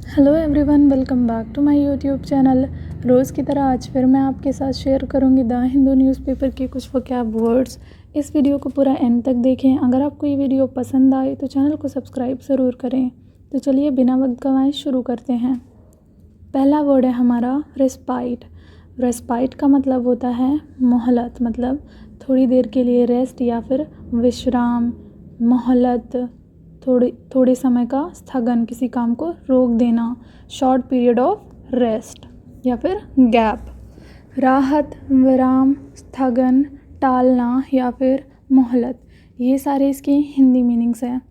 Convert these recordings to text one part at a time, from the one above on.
Hello everyone, welcome back to my YouTube channel. रोज़ की तरह आज फिर मैं आपके साथ शेयर करूंगी द हिंदू न्यूज़पेपर के कुछ वोकैब वर्ड्स। इस वीडियो को पूरा एंड तक देखें। अगर आपको ये वीडियो पसंद आए तो चैनल को सब्सक्राइब ज़रूर करें। तो चलिए बिना वक्त गंवाए शुरू करते हैं। पहला वर्ड है हमारा रेस्पाइट। रेस्पाइट का मतलब होता है मोहलत, मतलब थोड़ी देर के लिए रेस्ट या फिर विश्राम, मोहलत, थोड़े समय का स्थगन, किसी काम को रोक देना, शॉर्ट पीरियड ऑफ रेस्ट या फिर गैप। राहत, विराम, स्थगन, टालना या फिर मोहलत, ये सारे इसके हिंदी मीनिंग्स हैं।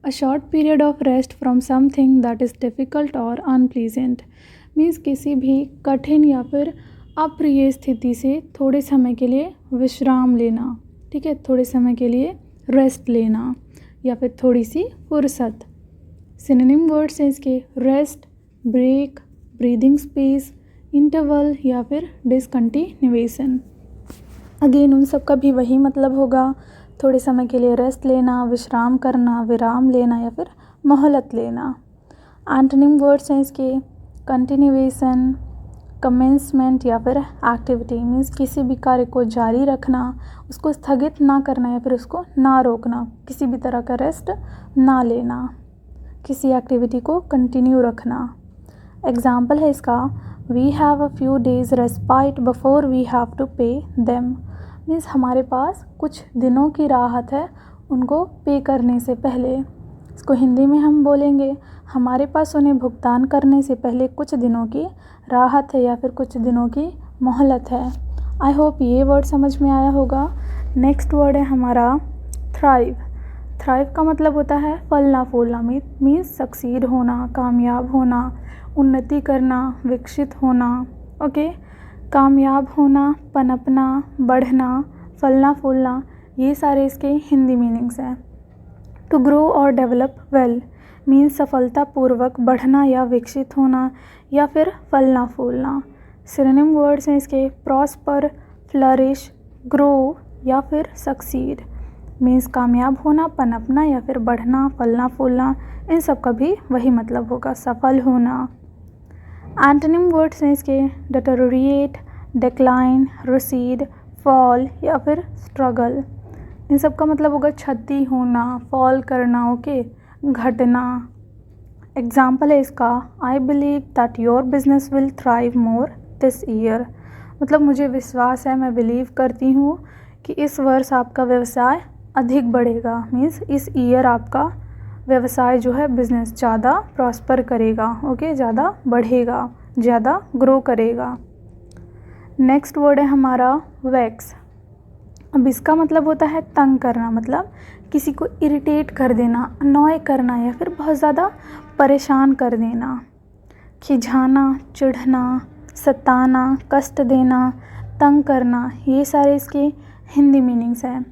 A short period of rest from something that is difficult और अनप्लीजेंट मीन्स किसी भी कठिन या फिर अप्रिय स्थिति से थोड़े समय के लिए विश्राम लेना, ठीक है, थोड़े समय के लिए रेस्ट लेना या फिर थोड़ी सी फुर्सत। सिनोनिम वर्ड्स हैं इसके rest, break, breathing space, interval या फिर डिसकंटिन्यूएशन। अगेन उन सब का भी वही मतलब होगा, थोड़े समय के लिए रेस्ट लेना, विश्राम करना, विराम लेना या फिर मोहलत लेना। एंटोनिम वर्ड्स हैं इसके कंटिन्यूएशन, कमेंसमेंट या फिर एक्टिविटी मीन्स किसी भी कार्य को जारी रखना, उसको स्थगित ना करना या फिर उसको ना रोकना, किसी भी तरह का रेस्ट ना लेना, किसी एक्टिविटी को कंटिन्यू रखना। एग्जाम्पल है इसका we have a few days respite before we have to pay them means हमारे पास कुछ दिनों की राहत है उनको पे करने से पहले। इसको हिंदी में हम बोलेंगे हमारे पास उन्हें भुगतान करने से पहले कुछ दिनों की राहत है या फिर कुछ दिनों की मोहलत है। आई होप ये वर्ड समझ में आया होगा। नेक्स्ट वर्ड है हमारा थ्राइव। थ्राइव का मतलब होता है फलना फूलना मीन्स सक्सीड होना, कामयाब होना, उन्नति करना, विकसित होना। ओके, कामयाब होना, पनपना, बढ़ना, फलना फूलना, ये सारे इसके हिंदी मीनिंग्स हैं। टू ग्रो और डेवलप वेल मीन्स सफलतापूर्वक बढ़ना या विकसित होना या फिर फलना फूलना। सिनोनिम वर्ड्स हैं इसके प्रॉस्पर, फ्लरिश, ग्रो या फिर सक्सीड मीन्स कामयाब होना, पनपना या फिर बढ़ना, फलना फूलना, इन सब का भी वही मतलब होगा, सफल होना। एंटोनिम वर्ड्स हैं इसके डिटेरोरिएट, डिक्लाइन, रिसीड, फॉल या फिर स्ट्रगल, इन सब का मतलब होगा क्षति होना, फॉल करना, ओके, घटना। एग्जाम्पल है इसका I believe that your business will thrive more this year मतलब मुझे विश्वास है, मैं बिलीव करती हूँ कि इस वर्ष आपका व्यवसाय अधिक बढ़ेगा मीन्स इस ईयर आपका व्यवसाय जो है बिजनेस ज़्यादा प्रॉस्पर करेगा, ओके, ज़्यादा बढ़ेगा, ज़्यादा ग्रो करेगा। नेक्स्ट वर्ड है हमारा वैक्स। अब इसका मतलब होता है तंग करना, मतलब किसी को इरिटेट कर देना, अनॉय करना या फिर बहुत ज़्यादा परेशान कर देना। खिझाना, चिढ़ना, सताना, कष्ट देना, तंग करना, ये सारे इसके हिंदी मीनिंग्स हैं।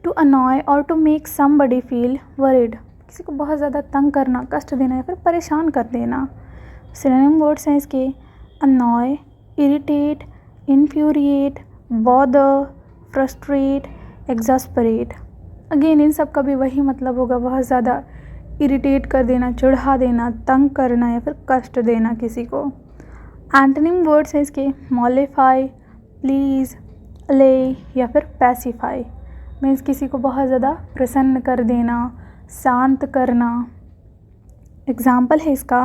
टू अनॉय और to make somebody feel worried, किसी को बहुत ज़्यादा तंग करना, कष्ट देना या फिर परेशान कर देना। सिनोनिम वर्ड्स हैं इसके annoy, irritate, infuriate, bother, frustrate, exasperate. Again इन सब का भी वही मतलब होगा, बहुत ज़्यादा इरिटेट कर देना, चिढ़ा देना, तंग करना या फिर कष्ट देना किसी को। एंटोनिम वर्ड्स हैं इसके मॉलिफाई, प्लीज़, अले या फिर पैसिफाई मीन्स किसी को बहुत ज़्यादा प्रसन्न कर देना, शांत करना। एग्जाम्पल है इसका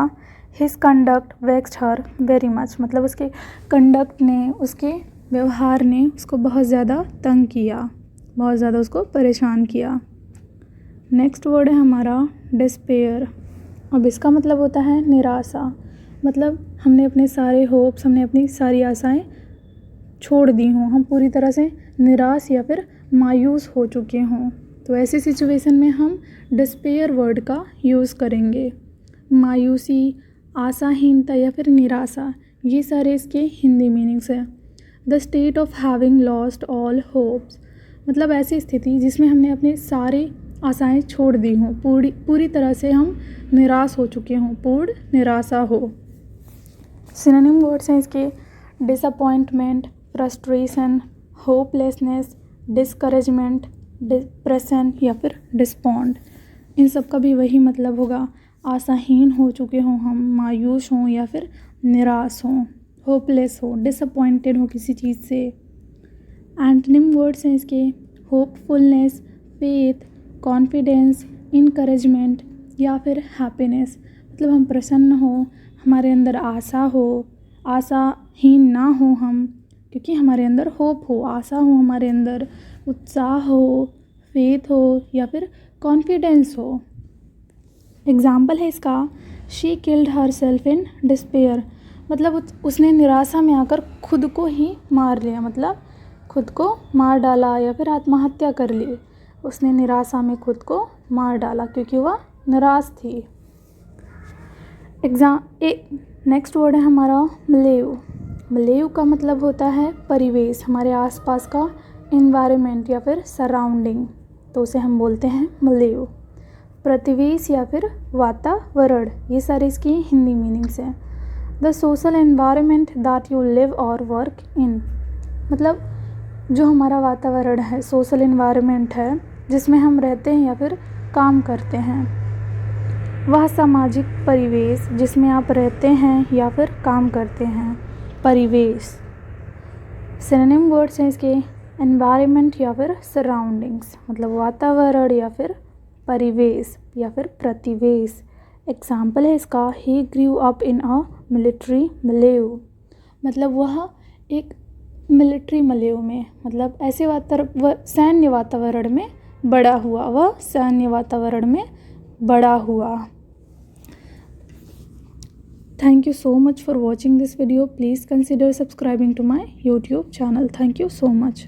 his conduct vexed her very much मतलब उसके कंडक्ट ने, उसके व्यवहार ने उसको बहुत ज़्यादा तंग किया, बहुत ज़्यादा उसको परेशान किया। नेक्स्ट वर्ड है हमारा डिस्पेयर। अब इसका मतलब होता है निराशा, मतलब हमने अपने सारे होप्स, हमने अपनी सारी आशाएं छोड़ दी हों, हम पूरी तरह से निराश या फिर मायूस हो चुके हों, तो ऐसी सिचुएशन में हम डिस्पेयर वर्ड का यूज़ करेंगे। मायूसी, आशाहीनता या फिर निराशा, ये सारे इसके हिंदी मीनिंग्स हैं। The state of having lost all hopes मतलब ऐसी स्थिति जिसमें हमने अपने सारे आशाएं छोड़ दी हों, पूरी तरह से हम निराश हो चुके हों, पूर्ण निराशा हो। सिनोनिम वर्ड्स हैं इसके disappointment, frustration, hopelessness, discouragement, depression या फिर डिस्पॉन्ड इन सब का भी वही मतलब होगा। आशाहीन हो चुके हों हम, मायूस हों या फिर निराश हों, होपलेस हो, डिसअपॉइंटेड हो किसी चीज़ से। एंटोनिम वर्ड्स हैं इसके होपफुलनेस, फेथ, कॉन्फिडेंस, इनकरेजमेंट या फिर हैप्पीनेस। मतलब हम प्रसन्न हो, हमारे अंदर आशा हो, आशाहीन ना हो हम, क्योंकि हमारे अंदर होप हो, आशा हो, हमारे अंदर उत्साह हो, फेथ हो या फिर कॉन्फिडेंस हो। एग्जाम्पल है इसका she killed her self in despair. मतलब उसने निराशा में आकर खुद को ही मार लिया, मतलब खुद को मार डाला या फिर आत्महत्या कर ली। उसने निराशा में खुद को मार डाला क्योंकि वह निराश थी। नेक्स्ट वर्ड है हमारा मलेव। मलेव का मतलब होता है परिवेश, हमारे आसपास का एनवायरनमेंट या फिर सराउंडिंग, तो उसे हम बोलते हैं मलेव। प्रतिवेश या फिर वातावरण, ये सारे इसकी हिंदी मीनिंग्स हैं। The social environment that you live और वर्क इन। मतलब जो हमारा वातावरण है, सोशल एनवायरनमेंट है जिसमें हम रहते हैं या फिर काम करते हैं, वह सामाजिक परिवेश जिसमें आप रहते हैं या फिर काम करते हैं, परिवेश। सिनोनिम वर्ड्स हैं इसके एनवायरनमेंट या फिर सराउंडिंग्स, मतलब वातावरण या फिर परिवेश या फिर प्रतिवेश। एग्जाम्पल है इसका ही grew up in a military मलेव। मतलब वह एक मिलिट्री मलेव में, मतलब ऐसे सैन्य वातावरण में बड़ा हुआ, वह सैन्य वातावरण में बड़ा हुआ। Thank you so much for watching this video. Please consider subscribing to my YouTube channel. Thank you so much.